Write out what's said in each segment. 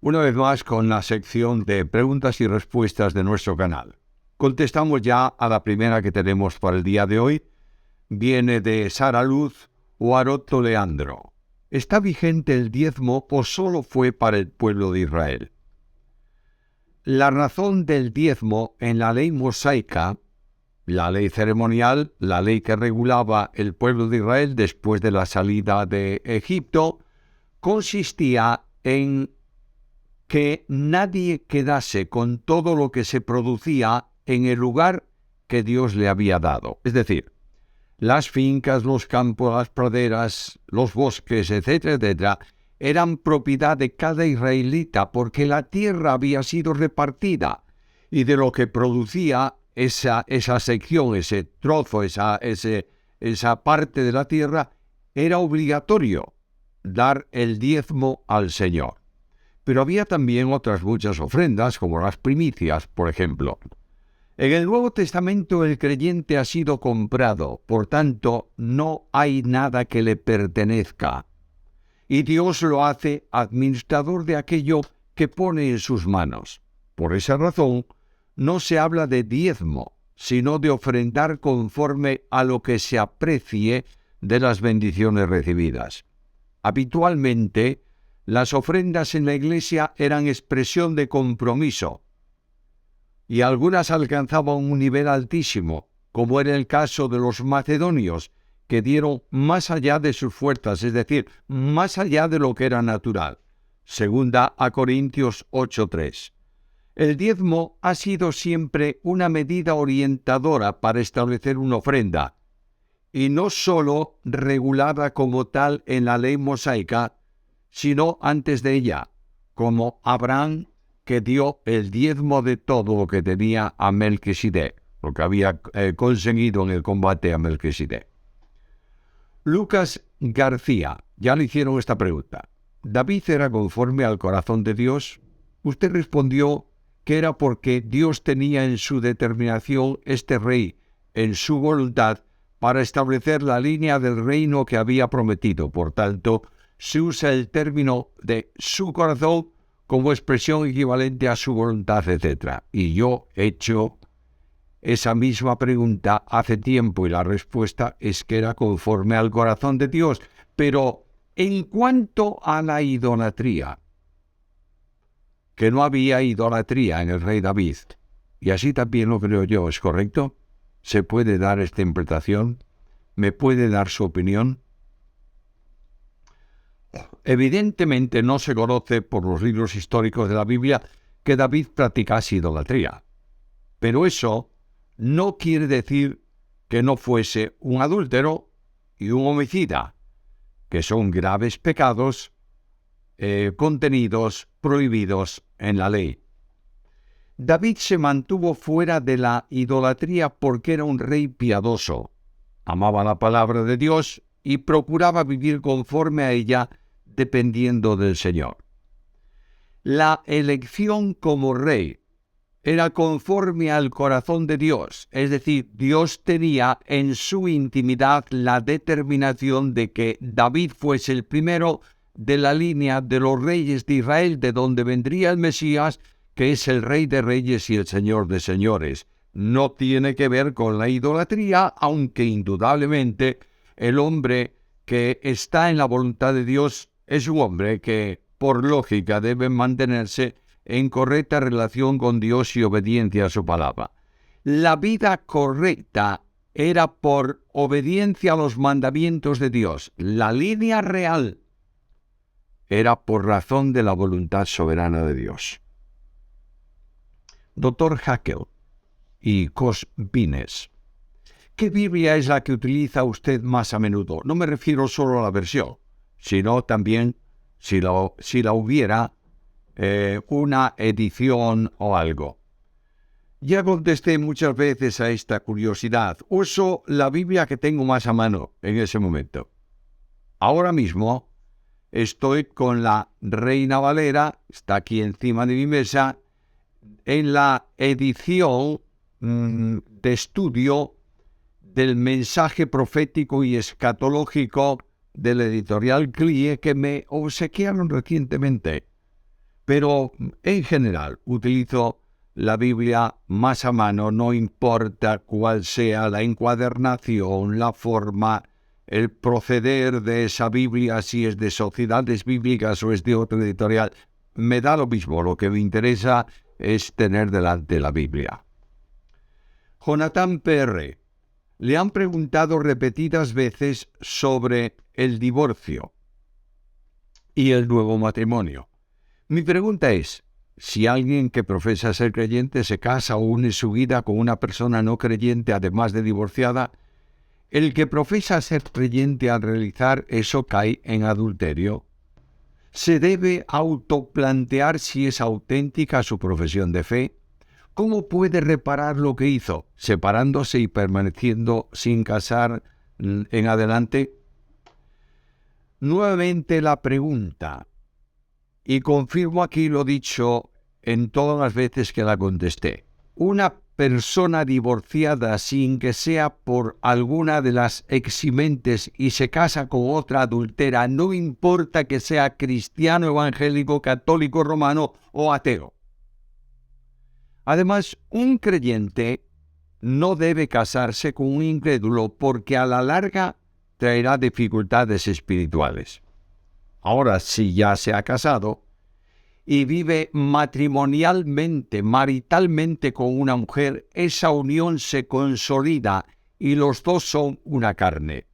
Una vez más con la sección de preguntas y respuestas de nuestro canal. Contestamos ya a la primera que tenemos para el día de hoy. Viene de Sara Luz o Aroto Leandro. ¿Está vigente el diezmo o solo fue para el pueblo de Israel? La razón del diezmo en la ley mosaica, la ley ceremonial, la ley que regulaba el pueblo de Israel después de la salida de Egipto, consistía en que nadie quedase con todo lo que se producía en el lugar que Dios le había dado. Es decir, las fincas, los campos, las praderas, los bosques, etcétera, etcétera, eran propiedad de cada israelita porque la tierra había sido repartida y de lo que producía esa sección, ese trozo, esa parte de la tierra, era obligatorio dar el diezmo al Señor. Pero había también otras muchas ofrendas, como las primicias, por ejemplo. En el Nuevo Testamento el creyente ha sido comprado, por tanto, no hay nada que le pertenezca. Y Dios lo hace administrador de aquello que pone en sus manos. Por esa razón, no se habla de diezmo, sino de ofrendar conforme a lo que se aprecie de las bendiciones recibidas. Habitualmente, las ofrendas en la iglesia eran expresión de compromiso, y algunas alcanzaban un nivel altísimo, como era el caso de los macedonios, que dieron más allá de sus fuerzas, es decir, más allá de lo que era natural. Segunda a Corintios 8:3. El diezmo ha sido siempre una medida orientadora para establecer una ofrenda, y no sólo regulada como tal en la ley mosaica, sino antes de ella, como Abraham, que dio el diezmo de todo lo que tenía a Melquisedec, lo que había conseguido en el combate a Melquisedec. Lucas García, ya le hicieron esta pregunta. ¿David era conforme al corazón de Dios? Usted respondió que era porque Dios tenía en su determinación este rey, en su voluntad, para establecer la línea del reino que había prometido. Por tanto, se usa el término de su corazón como expresión equivalente a su voluntad, etc. Y yo he hecho esa misma pregunta hace tiempo y la respuesta es que era conforme al corazón de Dios. Pero en cuanto a la idolatría, que no había idolatría en el rey David, y así también lo creo yo, ¿es correcto? ¿Se puede dar esta interpretación? ¿Me puede dar su opinión? Evidentemente no se conoce por los libros históricos de la Biblia que David practicase idolatría. Pero eso no quiere decir que no fuese un adúltero y un homicida, que son graves pecados contenidos, prohibidos en la ley. David se mantuvo fuera de la idolatría porque era un rey piadoso, amaba la palabra de Dios y procuraba vivir conforme a ella, dependiendo del Señor. La elección como rey era conforme al corazón de Dios, es decir, Dios tenía en su intimidad la determinación de que David fuese el primero de la línea de los reyes de Israel, de donde vendría el Mesías, que es el Rey de Reyes y el Señor de Señores. No tiene que ver con la idolatría, aunque indudablemente el hombre que está en la voluntad de Dios es un hombre que, por lógica, debe mantenerse en correcta relación con Dios y obediencia a su palabra. La vida correcta era por obediencia a los mandamientos de Dios. La línea real era por razón de la voluntad soberana de Dios. Dr. Hackel y Cos Vines. ¿Qué Biblia es la que utiliza usted más a menudo? No me refiero solo a la versión, sino también, si la hubiera, una edición o algo. Ya contesté muchas veces a esta curiosidad. Uso la Biblia que tengo más a mano en ese momento. Ahora mismo estoy con la Reina Valera, está aquí encima de mi mesa, en la edición de estudio del mensaje profético y escatológico de la editorial CLIE que me obsequiaron recientemente. pero en general utilizo la Biblia más a mano, no importa cuál sea la encuadernación, la forma, el proceder de esa Biblia, si es de Sociedades Bíblicas o es de otra editorial. Me da lo mismo, lo que me interesa es tener delante la Biblia. Jonathan PR. Le han preguntado repetidas veces sobre el divorcio y el nuevo matrimonio. Mi pregunta es, si alguien que profesa ser creyente se casa o une su vida con una persona no creyente, además de divorciada, ¿el que profesa ser creyente al realizar eso cae en adulterio? ¿Se debe autoplantear si es auténtica su profesión de fe? ¿Cómo puede reparar lo que hizo, separándose y permaneciendo sin casar en adelante? Nuevamente la pregunta, y confirmo aquí lo dicho en todas las veces que la contesté. Una persona divorciada sin que sea por alguna de las eximentes y se casa con otra adúltera, no importa que sea cristiano, evangélico, católico, romano o ateo. Además, un creyente no debe casarse con un incrédulo porque a la larga traerá dificultades espirituales. Ahora, si ya se ha casado y vive matrimonialmente, maritalmente con una mujer, esa unión se consolida y los dos son una carne.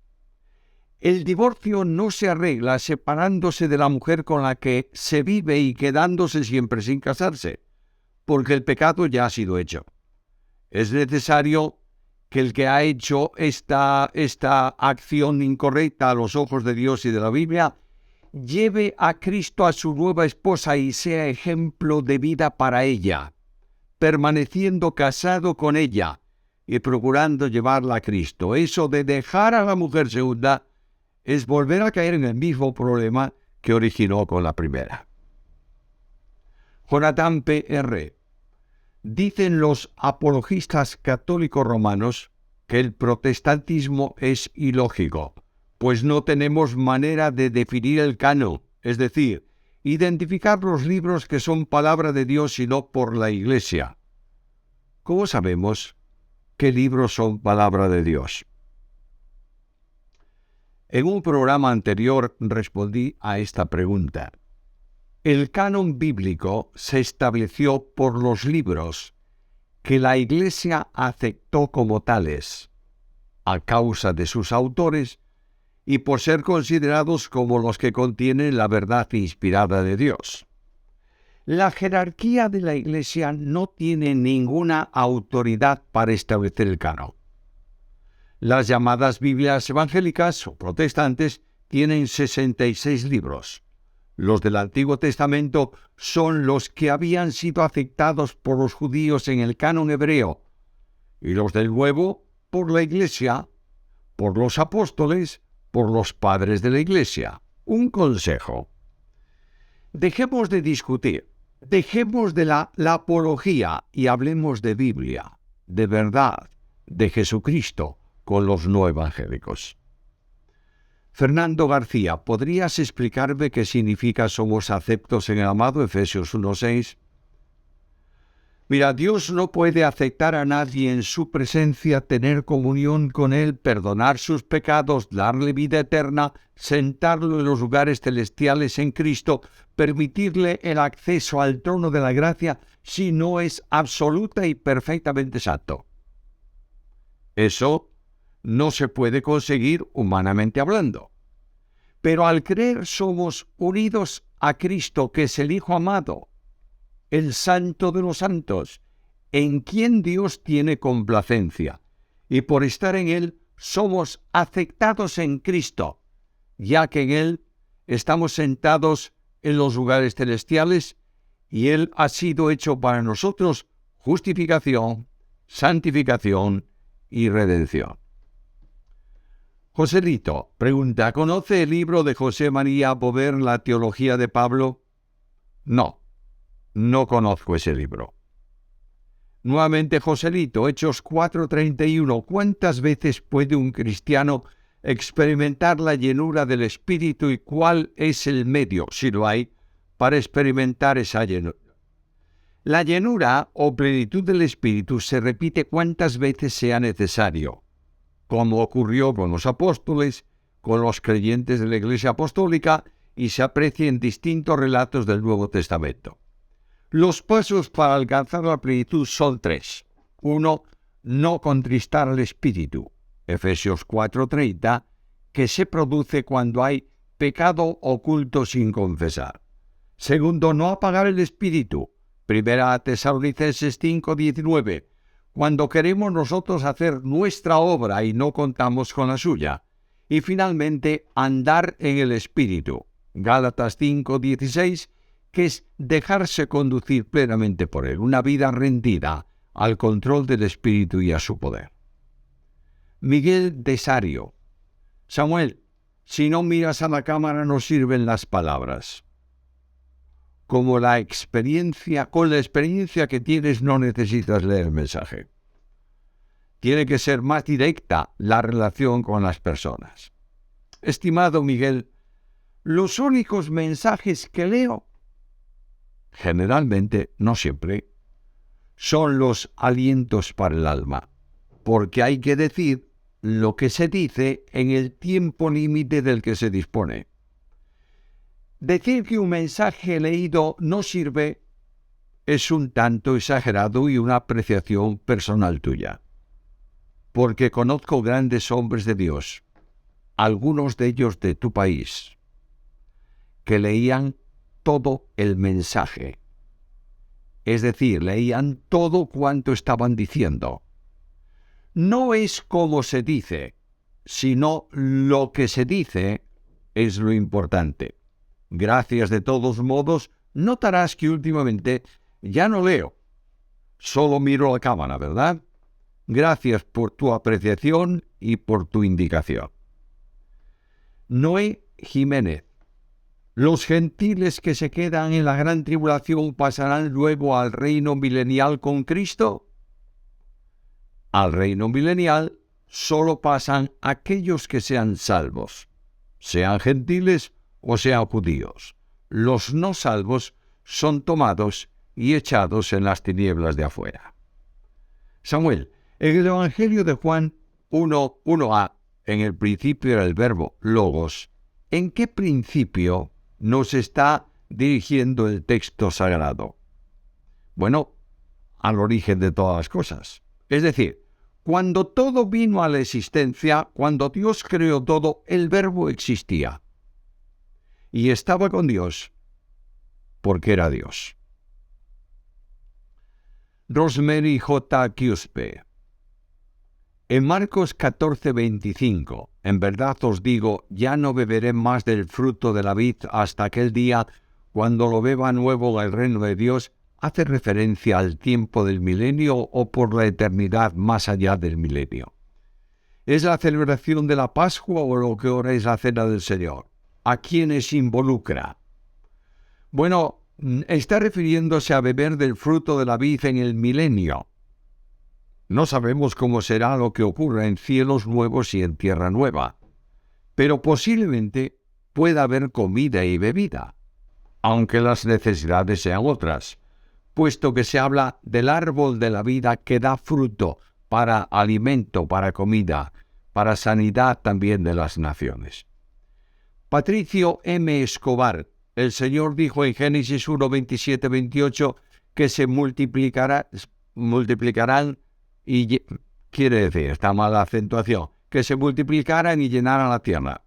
El divorcio no se arregla separándose de la mujer con la que se vive y quedándose siempre sin casarse, porque el pecado ya ha sido hecho. Es necesario que el que ha hecho esta acción incorrecta a los ojos de Dios y de la Biblia lleve a Cristo a su nueva esposa y sea ejemplo de vida para ella, permaneciendo casado con ella y procurando llevarla a Cristo. Eso de dejar a la mujer segunda es volver a caer en el mismo problema que originó con la primera. Jonathan PR. Dicen los apologistas católicos romanos que el protestantismo es ilógico, pues no tenemos manera de definir el canon, es decir, identificar los libros que son palabra de Dios y no por la Iglesia. ¿Cómo sabemos qué libros son palabra de Dios? En un programa anterior respondí a esta pregunta. El canon bíblico se estableció por los libros que la Iglesia aceptó como tales, a causa de sus autores y por ser considerados como los que contienen la verdad inspirada de Dios. La jerarquía de la Iglesia no tiene ninguna autoridad para establecer el canon. Las llamadas Biblias evangélicas o protestantes tienen 66 libros. Los del Antiguo Testamento son los que habían sido aceptados por los judíos en el canon hebreo, y los del Nuevo por la Iglesia, por los apóstoles, por los padres de la Iglesia. Un consejo. Dejemos de discutir, dejemos de la apología y hablemos de Biblia, de verdad, de Jesucristo con los no evangélicos. Fernando García, ¿podrías explicarme qué significa somos aceptos en el amado? Efesios 1:6. Mira, Dios no puede aceptar a nadie en su presencia, tener comunión con Él, perdonar sus pecados, darle vida eterna, sentarlo en los lugares celestiales en Cristo, permitirle el acceso al trono de la gracia, si no es absoluta y perfectamente santo. Eso no se puede conseguir humanamente hablando. Pero al creer somos unidos a Cristo, que es el Hijo amado, el Santo de los Santos, en quien Dios tiene complacencia, y por estar en Él somos aceptados en Cristo, ya que en Él estamos sentados en los lugares celestiales, y Él ha sido hecho para nosotros justificación, santificación y redención. Joselito pregunta, ¿conoce el libro de José María Bover, La teología de Pablo? No conozco ese libro. Nuevamente Joselito, Hechos 4:31, ¿cuántas veces puede un cristiano experimentar la llenura del Espíritu y cuál es el medio, si lo hay, para experimentar esa llenura. La llenura o plenitud del Espíritu se repite cuantas veces sea necesario, como ocurrió con los apóstoles, con los creyentes de la Iglesia Apostólica, y se aprecia en distintos relatos del Nuevo Testamento. Los pasos para alcanzar la plenitud son 3. 1. No contristar al Espíritu. Efesios 4:30, que se produce cuando hay pecado oculto sin confesar. 2. No apagar el Espíritu. 1 Tesalonicenses 5:19, cuando queremos nosotros hacer nuestra obra y no contamos con la suya. Y finalmente, andar en el Espíritu. Gálatas 5:16, que es dejarse conducir plenamente por Él, una vida rendida al control del Espíritu y a su poder. Miguel de Sario. Samuel, si no miras a la cámara no sirven las palabras. Con la experiencia que tienes no necesitas leer el mensaje. Tiene que ser más directa la relación con las personas. Estimado Miguel, los únicos mensajes que leo, generalmente, no siempre, son los alientos para el alma, porque hay que decir lo que se dice en el tiempo límite del que se dispone. Decir que un mensaje leído no sirve es un tanto exagerado y una apreciación personal tuya, porque conozco grandes hombres de Dios, algunos de ellos de tu país, que leían todo el mensaje, es decir, leían todo cuanto estaban diciendo. No es como se dice, sino lo que se dice es lo importante. Gracias de todos modos, notarás que últimamente ya no leo, solo miro la cámara, ¿verdad? Gracias por tu apreciación y por tu indicación. Noé Jiménez. ¿Los gentiles que se quedan en la gran tribulación pasarán luego al reino milenial con Cristo? Al reino milenial solo pasan aquellos que sean salvos, sean gentiles o sean judíos. Los no salvos son tomados y echados en las tinieblas de afuera. Samuel, en el Evangelio de Juan 1:1a, en el principio era el verbo logos, ¿en qué principio nos está dirigiendo el texto sagrado? Bueno, al origen de todas las cosas. Es decir, cuando todo vino a la existencia, cuando Dios creó todo, el verbo existía. Y estaba con Dios, porque era Dios. Rosemary J. Cuspe. En Marcos 14:25, en verdad os digo, ya no beberé más del fruto de la vid hasta aquel día cuando lo beba nuevo en el reino de Dios, hace referencia al tiempo del milenio o por la eternidad más allá del milenio. ¿Es la celebración de la Pascua o lo que ahora es la Cena del Señor? ¿A quiénes involucra? Bueno, está refiriéndose a beber del fruto de la vid en el milenio. No sabemos cómo será lo que ocurra en cielos nuevos y en tierra nueva, pero posiblemente pueda haber comida y bebida, aunque las necesidades sean otras, puesto que se habla del árbol de la vida que da fruto para alimento, para comida, para sanidad también de las naciones. Patricio M. Escobar, el Señor dijo en Génesis 1:27-28 que se multiplicarán y quiere decir, está mala acentuación, que se multiplicaran y llenaran la tierra.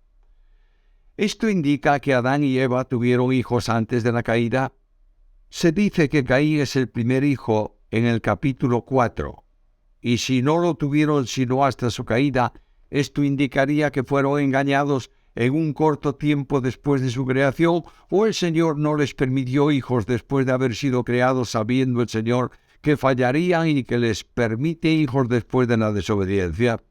Esto indica que Adán y Eva tuvieron hijos antes de la caída. Se dice que Caín es el primer hijo en el capítulo 4, y si no lo tuvieron sino hasta su caída, esto indicaría que fueron engañados en un corto tiempo después de su creación, o el Señor no les permitió hijos después de haber sido creados, sabiendo el Señor que fallarían y que les permite hijos después de la desobediencia.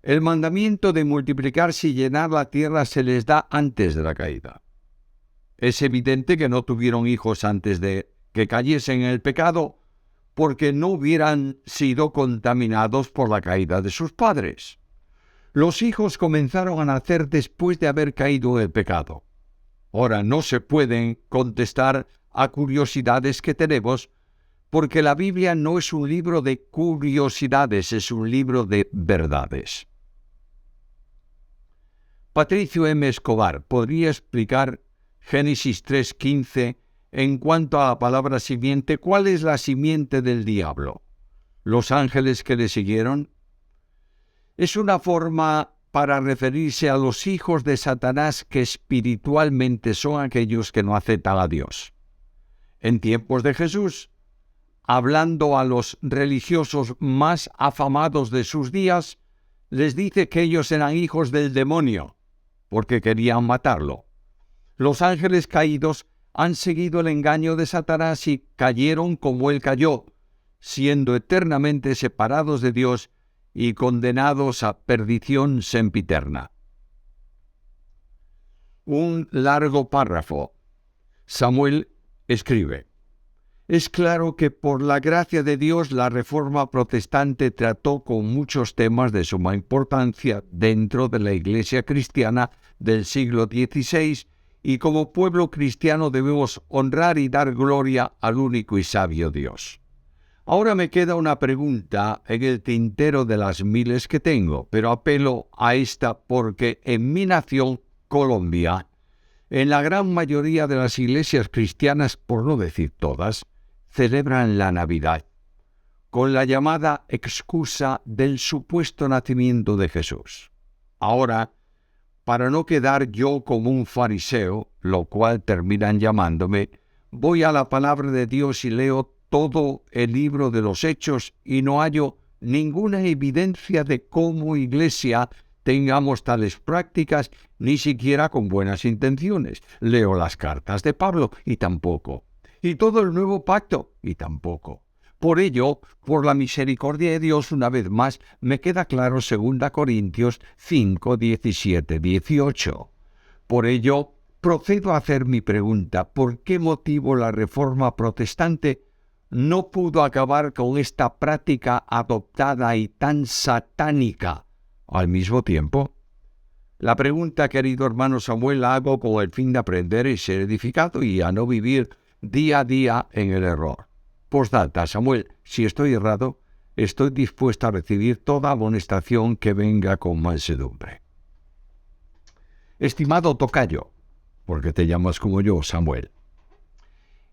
El mandamiento de multiplicarse y llenar la tierra se les da antes de la caída. Es evidente que no tuvieron hijos antes de que cayesen en el pecado, porque no hubieran sido contaminados por la caída de sus padres. Los hijos comenzaron a nacer después de haber caído en el pecado. Ahora, no se pueden contestar a curiosidades que tenemos, porque la Biblia no es un libro de curiosidades, es un libro de verdades. Patricio M. Escobar podría explicar Génesis 3:15 en cuanto a la palabra simiente. ¿Cuál es la simiente del diablo? ¿Los ángeles que le siguieron? Es una forma para referirse a los hijos de Satanás que espiritualmente son aquellos que no aceptan a Dios. En tiempos de Jesús, hablando a los religiosos más afamados de sus días, les dice que ellos eran hijos del demonio, porque querían matarlo. Los ángeles caídos han seguido el engaño de Satanás y cayeron como él cayó, siendo eternamente separados de Dios y condenados a perdición sempiterna. Un largo párrafo. Samuel escribe: es claro que por la gracia de Dios la Reforma Protestante trató con muchos temas de suma importancia dentro de la Iglesia cristiana del siglo XVI, y como pueblo cristiano debemos honrar y dar gloria al único y sabio Dios. Ahora me queda una pregunta en el tintero de las miles que tengo, pero apelo a esta porque en mi nación, Colombia, en la gran mayoría de las iglesias cristianas, por no decir todas, celebran la Navidad, con la llamada excusa del supuesto nacimiento de Jesús. Ahora, para no quedar yo como un fariseo, lo cual terminan llamándome, voy a la palabra de Dios y leo todo el libro de los Hechos y no hallo ninguna evidencia de cómo iglesia tengamos tales prácticas, ni siquiera con buenas intenciones. Leo las cartas de Pablo y tampoco. Y todo el nuevo pacto y tampoco. Por ello, por la misericordia de Dios, una vez más, me queda claro 2 Corintios 5, 17, 18. Por ello, procedo a hacer mi pregunta: ¿por qué motivo la Reforma Protestante no pudo acabar con esta práctica adoptada y tan satánica al mismo tiempo? La pregunta, querido hermano Samuel, la hago con el fin de aprender y ser edificado y a no vivir día a día en el error. Postdata, Samuel, si estoy errado, estoy dispuesto a recibir toda amonestación que venga con mansedumbre. Estimado tocayo, porque te llamas como yo, Samuel,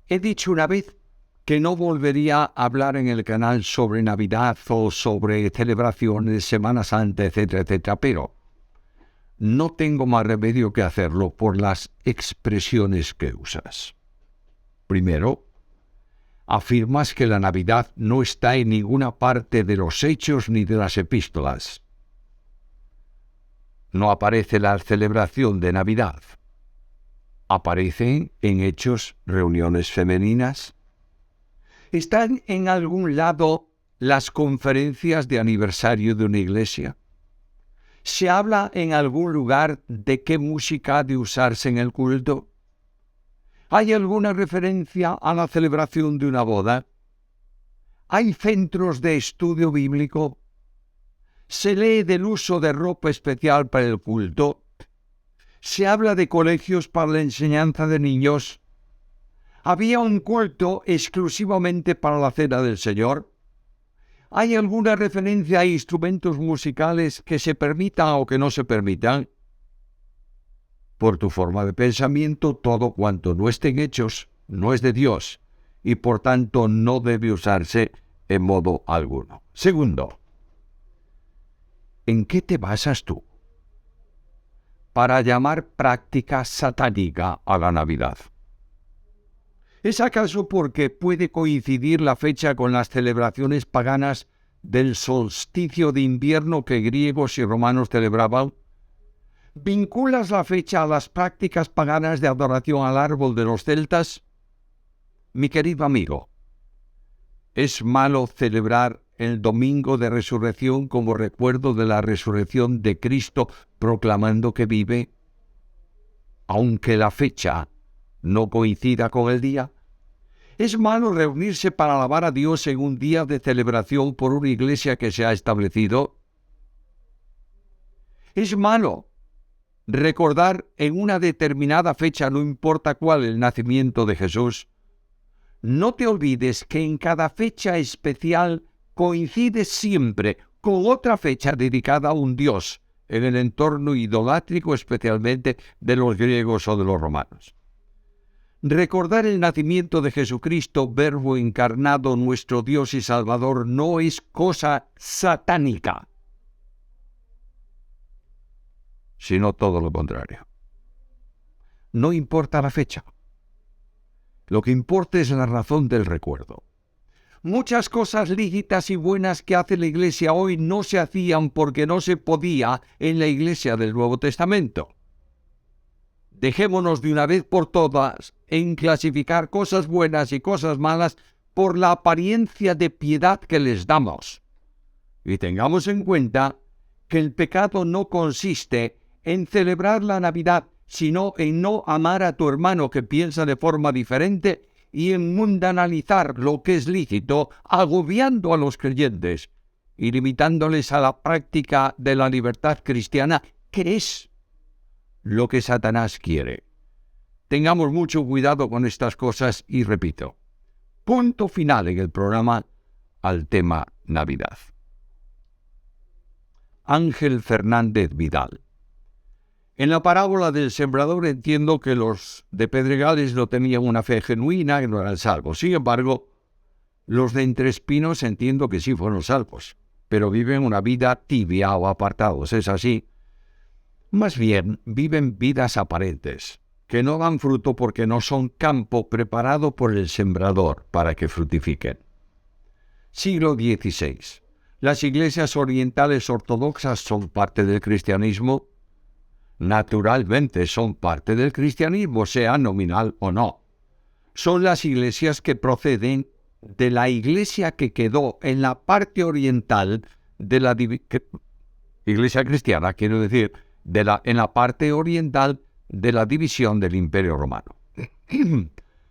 he dicho una vez que no volvería a hablar en el canal sobre Navidad o sobre celebraciones, Semana Santa, etcétera, etcétera, pero no tengo más remedio que hacerlo por las expresiones que usas. Primero, afirmas que la Navidad no está en ninguna parte de los Hechos ni de las Epístolas. No aparece la celebración de Navidad. ¿Aparecen en Hechos reuniones femeninas? ¿Están en algún lado las conferencias de aniversario de una iglesia? ¿Se habla en algún lugar de qué música ha de usarse en el culto? ¿Hay alguna referencia a la celebración de una boda? ¿Hay centros de estudio bíblico? ¿Se lee del uso de ropa especial para el culto? ¿Se habla de colegios para la enseñanza de niños? ¿Había un culto exclusivamente para la cena del Señor? ¿Hay alguna referencia a instrumentos musicales que se permitan o que no se permitan? Por tu forma de pensamiento, todo cuanto no esté en Hechos no es de Dios y por tanto no debe usarse en modo alguno. Segundo, ¿en qué te basas tú para llamar práctica satánica a la Navidad? ¿Es acaso porque puede coincidir la fecha con las celebraciones paganas del solsticio de invierno que griegos y romanos celebraban? ¿Vinculas la fecha a las prácticas paganas de adoración al árbol de los celtas? Mi querido amigo, ¿es malo celebrar el domingo de resurrección como recuerdo de la resurrección de Cristo, proclamando que vive, aunque la fecha no coincida con el día? ¿Es malo reunirse para alabar a Dios en un día de celebración por una iglesia que se ha establecido? ¿Es malo recordar en una determinada fecha, no importa cuál, el nacimiento de Jesús, no te olvides que en cada fecha especial coincide siempre con otra fecha dedicada a un dios, en el entorno idolátrico especialmente de los griegos o de los romanos. Recordar el nacimiento de Jesucristo, Verbo encarnado, nuestro Dios y Salvador, no es cosa satánica, sino todo lo contrario. No importa la fecha. Lo que importa es la razón del recuerdo. Muchas cosas lícitas y buenas que hace la Iglesia hoy no se hacían porque no se podía en la Iglesia del Nuevo Testamento. Dejémonos de una vez por todas en clasificar cosas buenas y cosas malas por la apariencia de piedad que les damos. Y tengamos en cuenta que el pecado no consiste en celebrar la Navidad, sino en no amar a tu hermano que piensa de forma diferente y en mundanalizar lo que es lícito, agobiando a los creyentes y limitándoles a la práctica de la libertad cristiana, que es lo que Satanás quiere. Tengamos mucho cuidado con estas cosas y repito, punto final en el programa al tema Navidad. Ángel Fernández Vidal. En la parábola del sembrador entiendo que los de Pedregales no tenían una fe genuina y no eran salvos. Sin embargo, los de Entre Espinos entiendo que sí fueron salvos, pero viven una vida tibia o apartados. ¿Es así? Más bien, viven vidas aparentes, que no dan fruto porque no son campo preparado por el sembrador para que fructifiquen. Siglo XVI. ¿Las iglesias orientales ortodoxas son parte del cristianismo? Naturalmente son parte del cristianismo, sea nominal o no. Son las iglesias que proceden de la iglesia que quedó en la parte oriental de la iglesia cristiana, quiero decir, en la parte oriental de la división del Imperio Romano.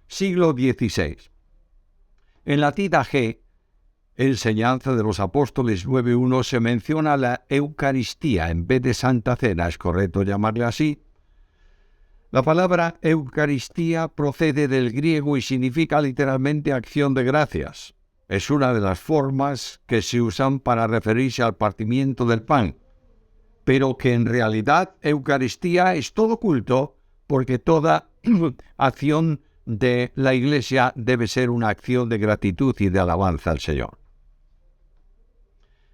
Siglo XVI. En la tida G, Enseñanza de los Apóstoles 9.1, se menciona la Eucaristía en vez de Santa Cena, ¿es correcto llamarle así? La palabra Eucaristía procede del griego y significa literalmente acción de gracias. Es una de las formas que se usan para referirse al partimiento del pan, pero que en realidad Eucaristía es todo culto, porque toda acción de la Iglesia debe ser una acción de gratitud y de alabanza al Señor.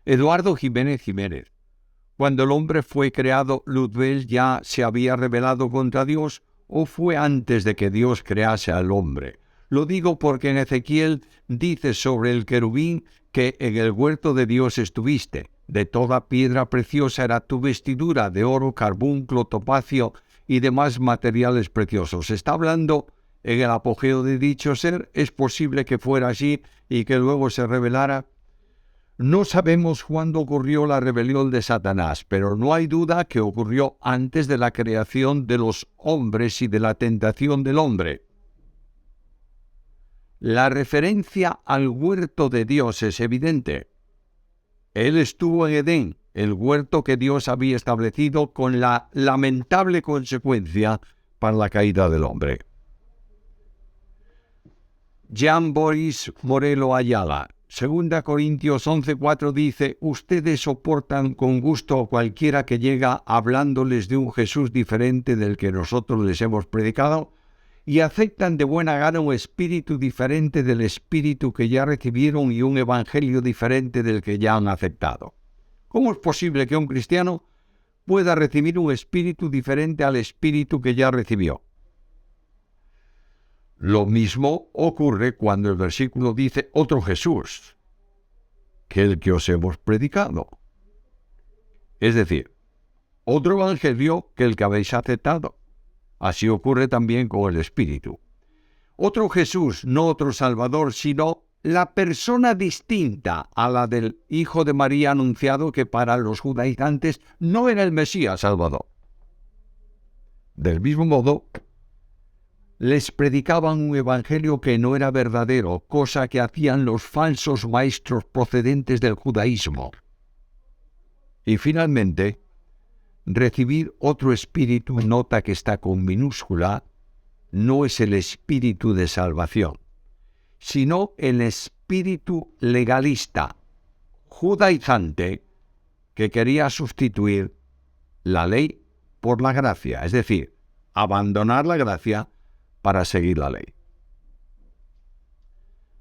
Eduardo Jiménez Jiménez. Cuando el hombre fue creado, ¿Luzbel ya se había rebelado contra Dios o fue antes de que Dios crease al hombre? Lo digo porque en Ezequiel dice sobre el querubín que en el huerto de Dios estuviste. De toda piedra preciosa era tu vestidura, de oro, carbunclo, topacio y demás materiales preciosos. Está hablando en el apogeo de dicho ser. ¿Es posible que fuera así y que luego se rebelara? No sabemos cuándo ocurrió la rebelión de Satanás, pero no hay duda que ocurrió antes de la creación de los hombres y de la tentación del hombre. La referencia al huerto de Dios es evidente. Él estuvo en Edén, el huerto que Dios había establecido, con la lamentable consecuencia para la caída del hombre. Jean Boris Morelo Ayala. 2 Corintios 11:4 dice, ustedes soportan con gusto a cualquiera que llega hablándoles de un Jesús diferente del que nosotros les hemos predicado y aceptan de buena gana un espíritu diferente del espíritu que ya recibieron y un evangelio diferente del que ya han aceptado. ¿Cómo es posible que un cristiano pueda recibir un espíritu diferente al espíritu que ya recibió? Lo mismo ocurre cuando el versículo dice otro Jesús que el que os hemos predicado. Es decir, otro evangelio que el que habéis aceptado. Así ocurre también con el Espíritu. Otro Jesús, no otro Salvador, sino la persona distinta a la del Hijo de María anunciado que para los judaizantes no era el Mesías Salvador. Del mismo modo, les predicaban un evangelio que no era verdadero, cosa que hacían los falsos maestros procedentes del judaísmo. Y finalmente, recibir otro espíritu, nota que está con minúscula, no es el espíritu de salvación, sino el espíritu legalista, judaizante, que quería sustituir la ley por la gracia, es decir, abandonar la gracia para seguir la ley.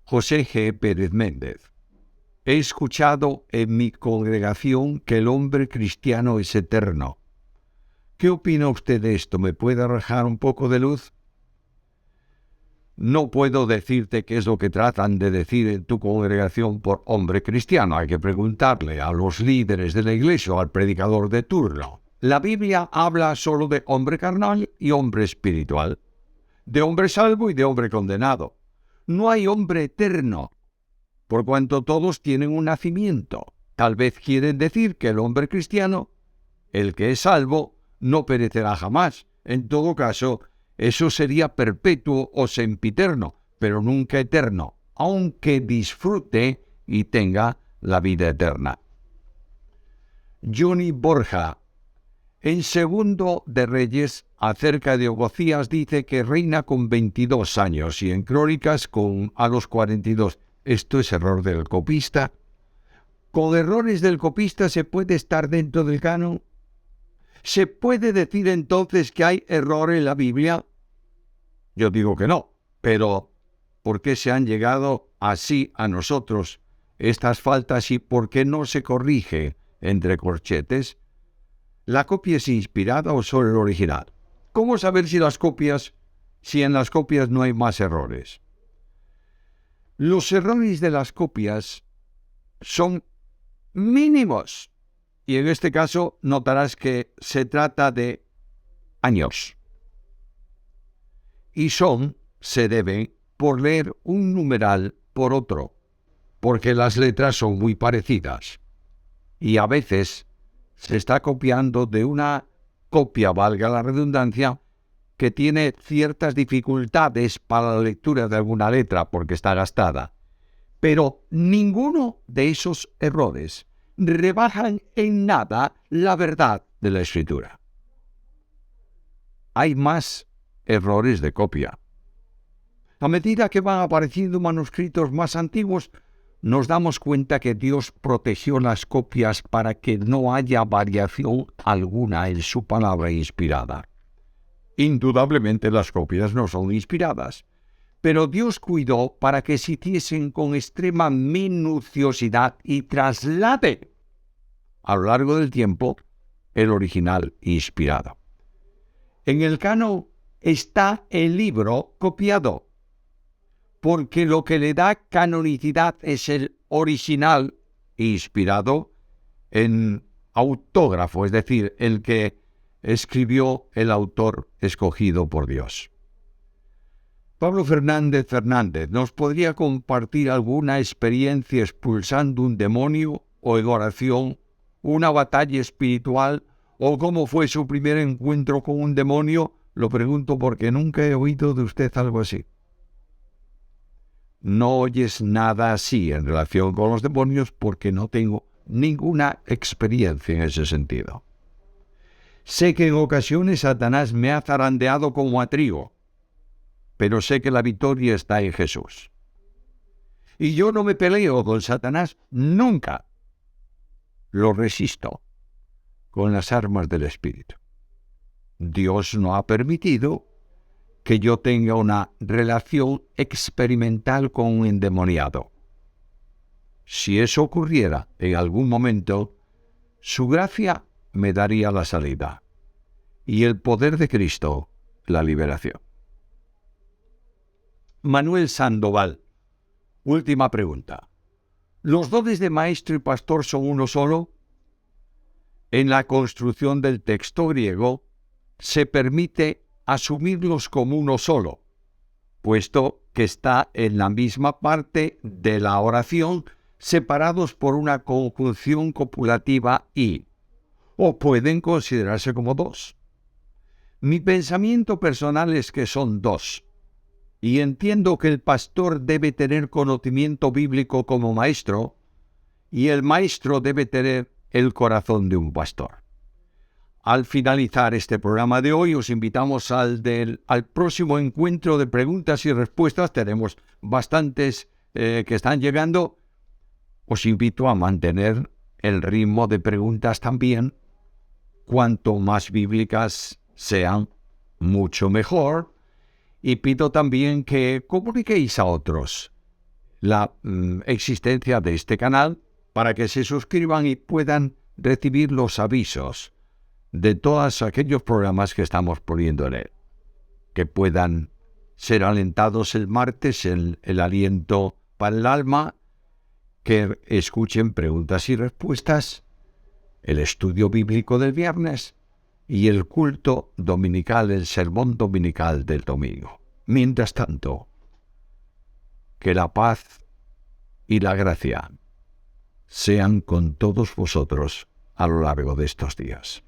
José G. Pérez Méndez. He escuchado en mi congregación que el hombre cristiano es eterno. ¿Qué opina usted de esto? ¿Me puede arrojar un poco de luz? No puedo decirte qué es lo que tratan de decir en tu congregación por hombre cristiano. Hay que preguntarle a los líderes de la iglesia o al predicador de turno. La Biblia habla solo de hombre carnal y hombre espiritual, de hombre salvo y de hombre condenado. No hay hombre eterno, por cuanto todos tienen un nacimiento. Tal vez quieren decir que el hombre cristiano, el que es salvo, no perecerá jamás. En todo caso, eso sería perpetuo o sempiterno, pero nunca eterno, aunque disfrute y tenga la vida eterna. Johnny Borja, en Segundo de Reyes, acerca de Ocosías, dice que reina con 22 años y en Crónicas a los 42. ¿Esto es error del copista? ¿Con errores del copista se puede estar dentro del canon? ¿Se puede decir entonces que hay error en la Biblia? Yo digo que no, pero ¿por qué se han llegado así a nosotros estas faltas y por qué no se corrige entre corchetes? ¿La copia es inspirada o solo el original? ¿Cómo saber si en las copias no hay más errores? Los errores de las copias son mínimos y en este caso notarás que se trata de años. Y se deben por leer un numeral por otro, porque las letras son muy parecidas. Y a veces se está copiando de una copia, valga la redundancia, que tiene ciertas dificultades para la lectura de alguna letra porque está gastada. Pero ninguno de esos errores rebajan en nada la verdad de la escritura. Hay más errores de copia. A medida que van apareciendo manuscritos más antiguos, nos damos cuenta que Dios protegió las copias para que no haya variación alguna en su palabra inspirada. Indudablemente las copias no son inspiradas, pero Dios cuidó para que se hiciesen con extrema minuciosidad y traslade a lo largo del tiempo el original inspirado. En el canon está el libro copiado, porque lo que le da canonicidad es el original inspirado en autógrafo, es decir, el que escribió el autor escogido por Dios. Pablo Fernández, ¿nos podría compartir alguna experiencia expulsando un demonio o en oración, una batalla espiritual o cómo fue su primer encuentro con un demonio? Lo pregunto porque nunca he oído de usted algo así. No oyes nada así en relación con los demonios porque no tengo ninguna experiencia en ese sentido. Sé que en ocasiones Satanás me ha zarandeado como a trigo, pero sé que la victoria está en Jesús. Y yo no me peleo con Satanás nunca. Lo resisto con las armas del Espíritu. Dios no ha permitido que yo tenga una relación experimental con un endemoniado. Si eso ocurriera en algún momento, su gracia me daría la salida y el poder de Cristo la liberación. Manuel Sandoval, última pregunta. ¿Los dones de maestro y pastor son uno solo? En la construcción del texto griego se permite asumirlos como uno solo, puesto que está en la misma parte de la oración, separados por una conjunción copulativa y, o pueden considerarse como dos. Mi pensamiento personal es que son dos, y entiendo que el pastor debe tener conocimiento bíblico como maestro, y el maestro debe tener el corazón de un pastor. Al finalizar este programa de hoy, os invitamos al próximo encuentro de preguntas y respuestas. Tenemos bastantes que están llegando. Os invito a mantener el ritmo de preguntas también. Cuanto más bíblicas sean, mucho mejor. Y pido también que comuniquéis a otros la existencia de este canal para que se suscriban y puedan recibir los avisos de todos aquellos programas que estamos poniendo en él. Que puedan ser alentados el martes, el aliento para el alma, que escuchen preguntas y respuestas, el estudio bíblico del viernes y el culto dominical, el sermón dominical del domingo. Mientras tanto, que la paz y la gracia sean con todos vosotros a lo largo de estos días.